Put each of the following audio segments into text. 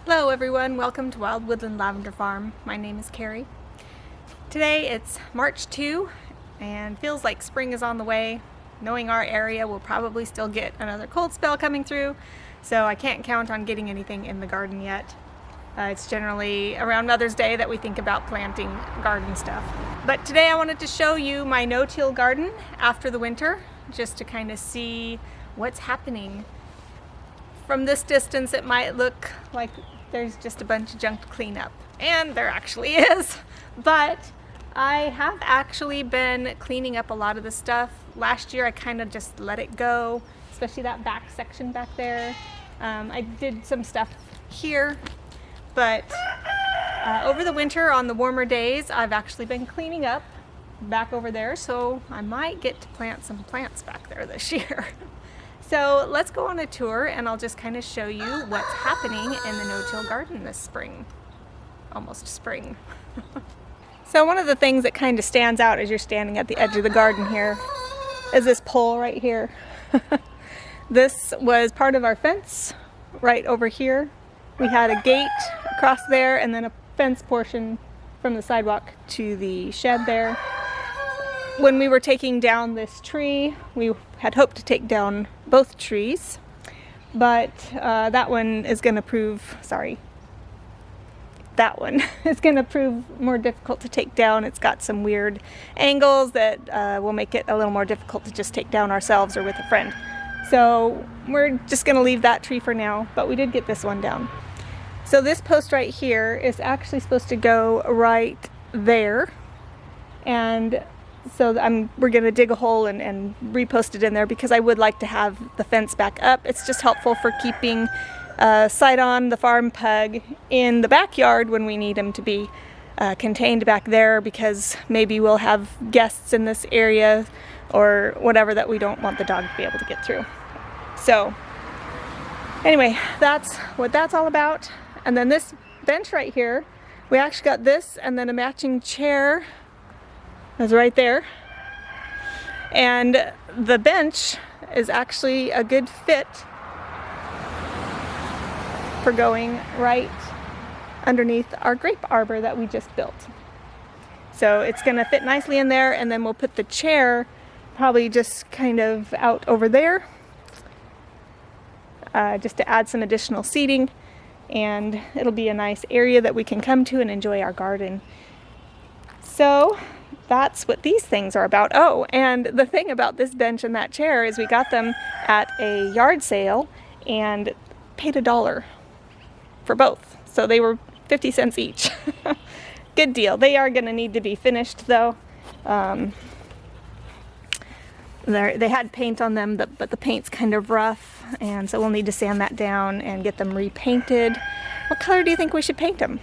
Hello everyone, welcome to Wild Woodland Lavender Farm. My name is Carrie. Today it's March 2 and feels like spring is on the way. Knowing our area, we'll probably still get another cold spell coming through, so I can't count on getting anything in the garden yet. It's generally around Mother's Day that we think about planting garden stuff. But today I wanted to show you my no-till garden after the winter, just to kind of see what's happening. From this distance it might look like there's just a bunch of junk to clean up, and there actually is, but I have actually been cleaning up a lot of the stuff. Last year I kind of just let it go, especially that back section back there. I did some stuff here, but over the winter on the warmer days I've actually been cleaning up back over there, so I might get to plant some plants back there this year. So let's go on a tour and I'll just kind of show you what's happening in the no-till garden this spring. Almost spring. So one of the things that kind of stands out as you're standing at the edge of the garden here is this pole right here. This was part of our fence right over here. We had a gate across there and then a fence portion from the sidewalk to the shed there. When we were taking down this tree, we had hoped to take down both trees, but that one is going to prove, that one is going to prove more difficult to take down. It's got some weird angles that will make it a little more difficult to just take down ourselves or with a friend. So we're just going to leave that tree for now, but we did get this one down. So this post right here is actually supposed to go right there, and so we're going to dig a hole and repost it in there because I would like to have the fence back up. It's just helpful for keeping sight on the farm pug in the backyard when we need him to be contained back there, because maybe we'll have guests in this area or whatever that we don't want the dog to be able to get through. So anyway, that's what that's all about. And then this bench right here, we actually got this and then a matching chair. Is right there, and the bench is actually a good fit for going right underneath our grape arbor that we just built. So it's going to fit nicely in there, and then we'll put the chair probably just kind of out over there, just to add some additional seating, and it'll be a nice area that we can come to and enjoy our garden. So that's what these things are about. Oh, and the thing about this bench and that chair is we got them at a yard sale and paid $1 for both. So they were 50 cents each. Good deal. They are going to need to be finished though. They had paint on them, but the paint's kind of rough, and so we'll need to sand that down and get them repainted. What color do you think we should paint them?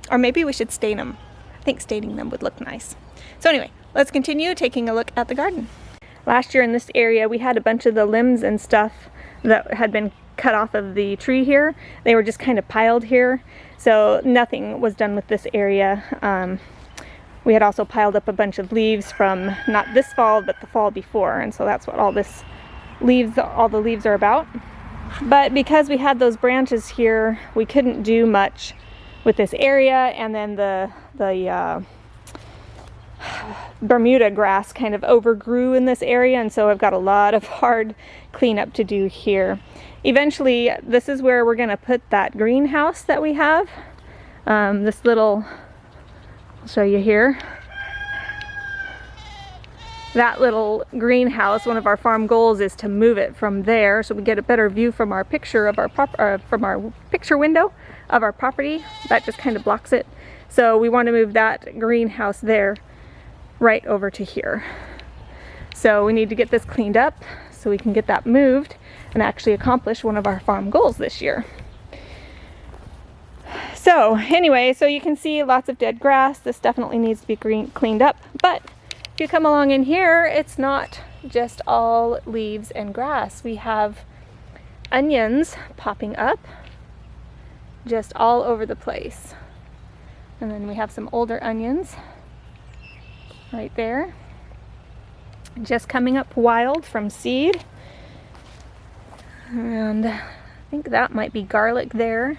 Or maybe we should stain them. I think staining them would look nice. So anyway, let's continue taking a look at the garden. Last year in this area we had a bunch of the limbs and stuff that had been cut off of the tree here. They were just kind of piled here, so nothing was done with this area. We had also piled up a bunch of leaves from not this fall but the fall before, and so that's what all the leaves are about. But because we had those branches here, we couldn't do much with this area, and then the Bermuda grass kind of overgrew in this area, and so I've got a lot of hard cleanup to do here. Eventually, this is where we're going to put that greenhouse that we have. This little, I'll show you here. That little greenhouse, one of our farm goals is to move it from there so we get a better view from our picture of from our picture window of our property. That just kind of blocks it. So we want to move that greenhouse there right over to here. So we need to get this cleaned up so we can get that moved and actually accomplish one of our farm goals this year. So anyway, so you can see lots of dead grass. This definitely needs to be cleaned up, but if you come along in here, it's not just all leaves and grass. We have onions popping up just all over the place. And then we have some older onions right there, just coming up wild from seed. And I think that might be garlic there.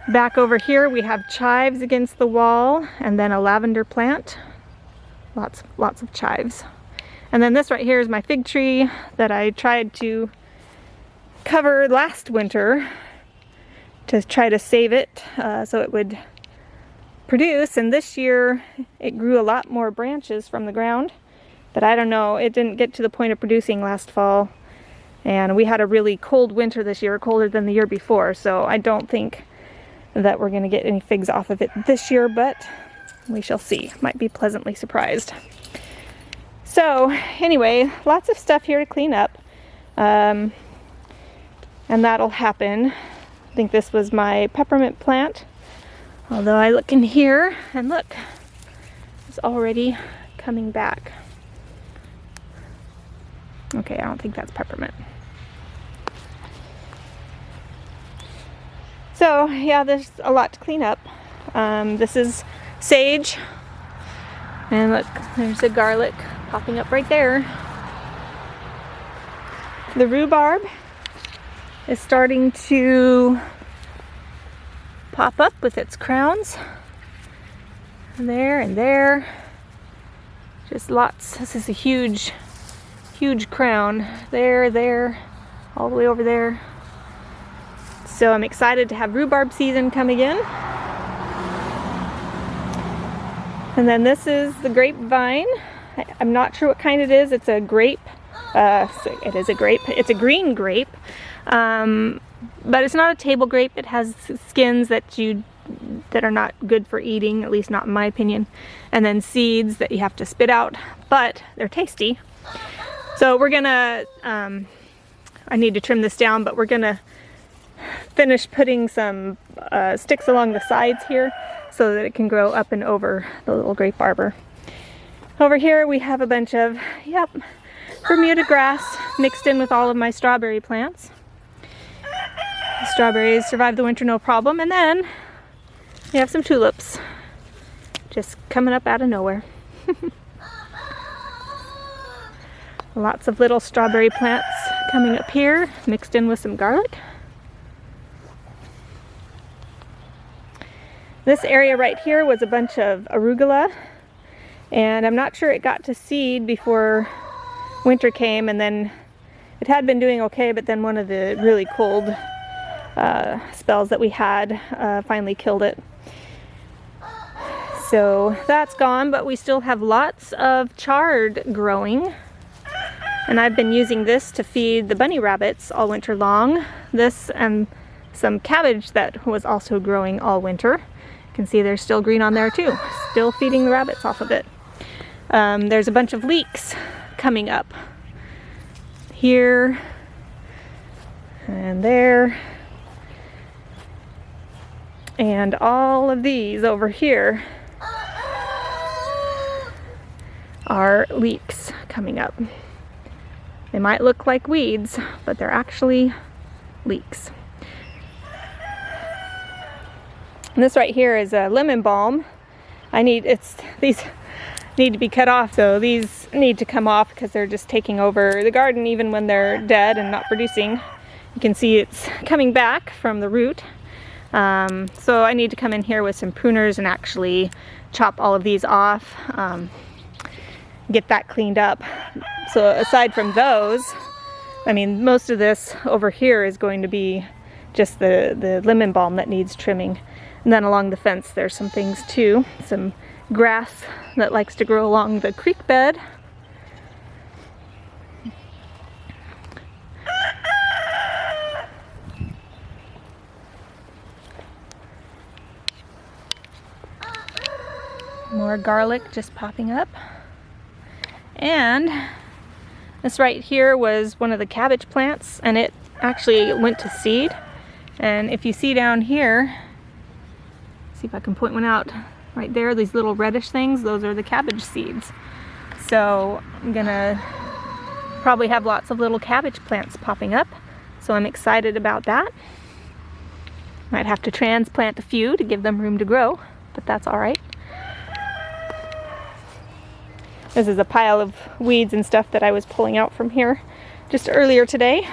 Back over here we have chives against the wall, and then a lavender plant. Lots of chives. And then this right here is my fig tree that I tried to cover last winter to try to save it so it would produce, and this year it grew a lot more branches from the ground, but I don't know, it didn't get to the point of producing last fall, and we had a really cold winter this year, colder than the year before, so I don't think that we're going to get any figs off of it this year, but we shall see. Might be pleasantly surprised. So anyway, lots of stuff here to clean up, and that'll happen. I think this was my peppermint plant, although I look in here and look, it's already coming back. Okay, I don't think that's peppermint. So yeah, there's a lot to clean up. This is sage, and look, there's a garlic popping up right there. The rhubarb is starting to pop up with its crowns. There and there. Just lots. This is a huge crown. There, all the way over there. So I'm excited to have rhubarb season come again. And then this is the grape vine. I'm not sure what kind it is. It's a grape. It is a grape. It's a green grape. But it's not a table grape. It has skins that are not good for eating, at least not in my opinion. And then seeds that you have to spit out, but they're tasty. So we're gonna, I need to trim this down, but we're gonna finish putting some sticks along the sides here so that it can grow up and over the little grape arbor. Over here we have a bunch of, Bermuda grass mixed in with all of my strawberry plants. The strawberries survive the winter no problem, and then we have some tulips just coming up out of nowhere. Lots of little strawberry plants coming up here, mixed in with some garlic. This area right here was a bunch of arugula, and I'm not sure it got to seed before winter came, and then it had been doing okay, but then one of the really cold spells that we had finally killed it. So that's gone, but we still have lots of chard growing, and I've been using this to feed the bunny rabbits all winter long. This and some cabbage that was also growing all winter. You can see there's still green on there too. Still feeding the rabbits off of it. There's a bunch of leeks coming up here and there, and all of these over here are leeks coming up. They might look like weeds, but they're actually leeks. And this right here is a lemon balm. These need to be cut off, so these need to come off because they're just taking over the garden even when they're dead and not producing. You can see it's coming back from the root. So I need to come in here with some pruners and actually chop all of these off, get that cleaned up. So aside from those, I mean, most of this over here is going to be just the lemon balm that needs trimming. And then along the fence there's some things too, some grass that likes to grow along the creek bed. More garlic just popping up. And this right here was one of the cabbage plants, and it actually went to seed. And if you see down here, see if I can point one out right there, these little reddish things, those are the cabbage seeds. So I'm gonna probably have lots of little cabbage plants popping up, so I'm excited about that. Might have to transplant a few to give them room to grow, but that's all right. This is a pile of weeds and stuff that I was pulling out from here just earlier today.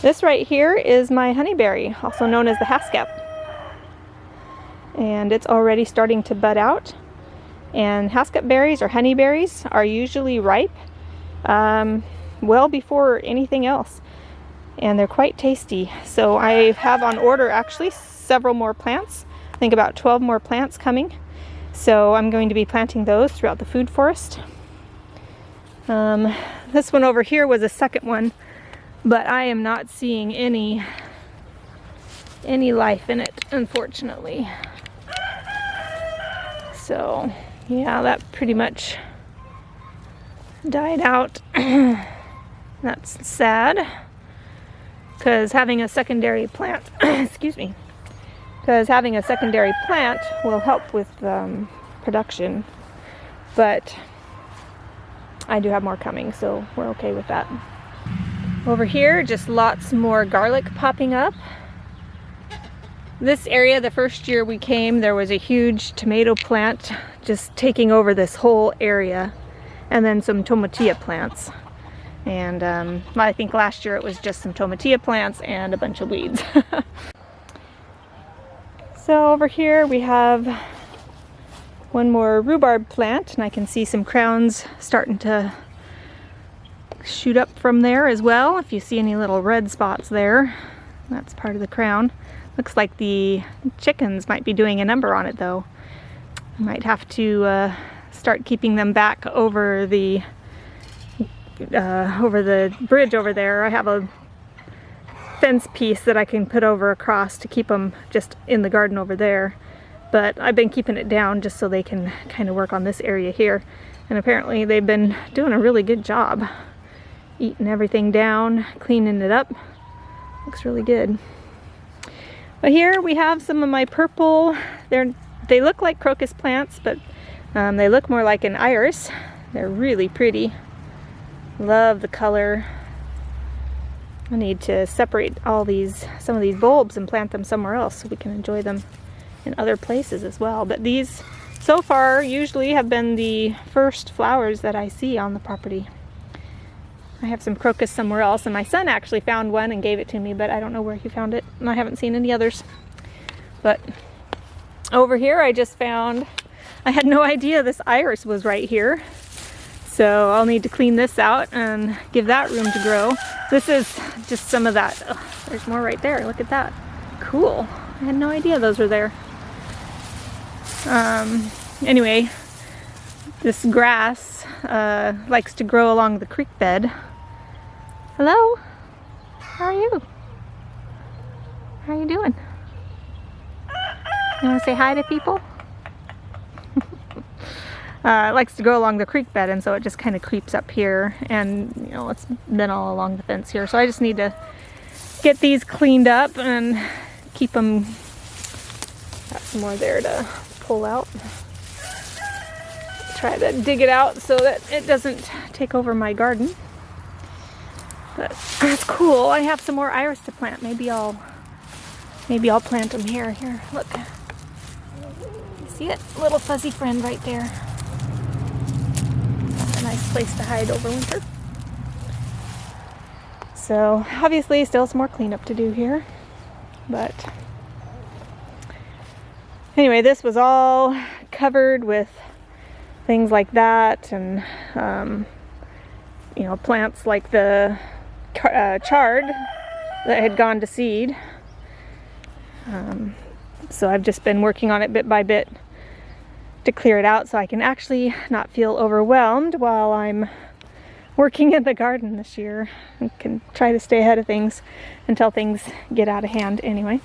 This right here is my honeyberry, also known as the haskap. And it's already starting to bud out. And haskap berries or honeyberries are usually ripe well before anything else. And they're quite tasty. So I have on order actually several more plants. I think about 12 more plants coming. So I'm going to be planting those throughout the food forest. This one over here was a second one, but I am not seeing any life in it, unfortunately. So yeah, that pretty much died out. That's sad, because having a secondary plant excuse me, because having a secondary plant will help with production, but I do have more coming, so we're okay with that. Over here, just lots more garlic popping up. This area, the first year we came, there was a huge tomato plant just taking over this whole area, and then some tomatilla plants. And I think last year it was just some tomatilla plants and a bunch of weeds. So over here we have one more rhubarb plant, and I can see some crowns starting to shoot up from there as well. If you see any little red spots there, that's part of the crown. Looks like the chickens might be doing a number on it though. I might have to start keeping them back over the bridge over there. I have a fence piece that I can put over across to keep them just in the garden over there. But I've been keeping it down just so they can kind of work on this area here. And apparently they've been doing a really good job. Eating everything down, cleaning it up. Looks really good. But here we have some of my purple. They look like crocus plants, but they look more like an iris. They're really pretty. Love the color. I need to separate some of these bulbs and plant them somewhere else so we can enjoy them in other places as well. But these so far usually have been the first flowers that I see on the property. I have some crocus somewhere else, and my son actually found one and gave it to me, but I don't know where he found it, and I haven't seen any others. But over here I just found, I had no idea this iris was right here. So I'll need to clean this out and give that room to grow. This is just some of that. Oh, there's more right there. Look at that. Cool. I had no idea those were there. Anyway, this grass likes to grow along the creek bed. Hello? How are you? How are you doing? You want to say hi to people? It likes to go along the creek bed, and so it just kind of creeps up here, and you know, it's been all along the fence here. So I just need to get these cleaned up and keep them. Got some more there to pull out. Try to dig it out so that it doesn't take over my garden. But that's cool. I have some more iris to plant. Maybe I'll plant them here. Here, look. See it? Little fuzzy friend right there. A nice place to hide over winter. So obviously still some more cleanup to do here, but anyway, this was all covered with things like that, and you know, plants like the chard that had gone to seed. So I've just been working on it bit by bit to clear it out so I can actually not feel overwhelmed while I'm working in the garden this year. I can try to stay ahead of things until things get out of hand anyway.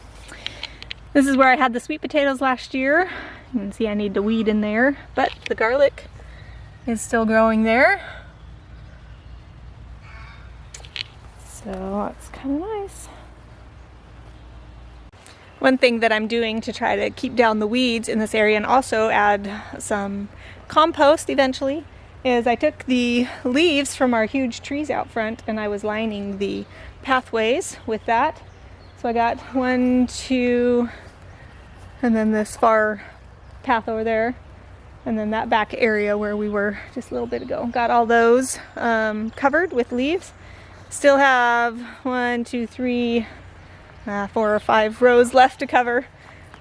This is where I had the sweet potatoes last year. You can see I need to weed in there, but the garlic is still growing there. So that's kind of nice. One thing that I'm doing to try to keep down the weeds in this area and also add some compost eventually is I took the leaves from our huge trees out front and I was lining the pathways with that. So I got 1, 2, and then this far path over there, and then that back area where we were just a little bit ago. Got all those covered with leaves. Still have 1, 2, 3, 4 or 5 rows left to cover.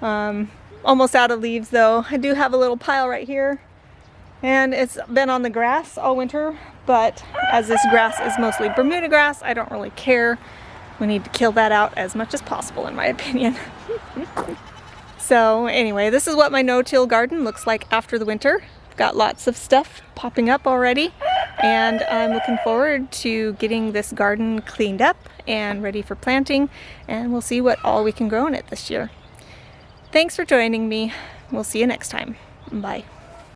Almost out of leaves though. I do have a little pile right here, and it's been on the grass all winter, but as this grass is mostly Bermuda grass, I don't really care. We need to kill that out as much as possible, in my opinion. So anyway, this is what my no-till garden looks like after the winter. I've got lots of stuff popping up already, and I'm looking forward to getting this garden cleaned up and ready for planting, and we'll see what all we can grow in it this year. Thanks for joining me. We'll see you next time. Bye.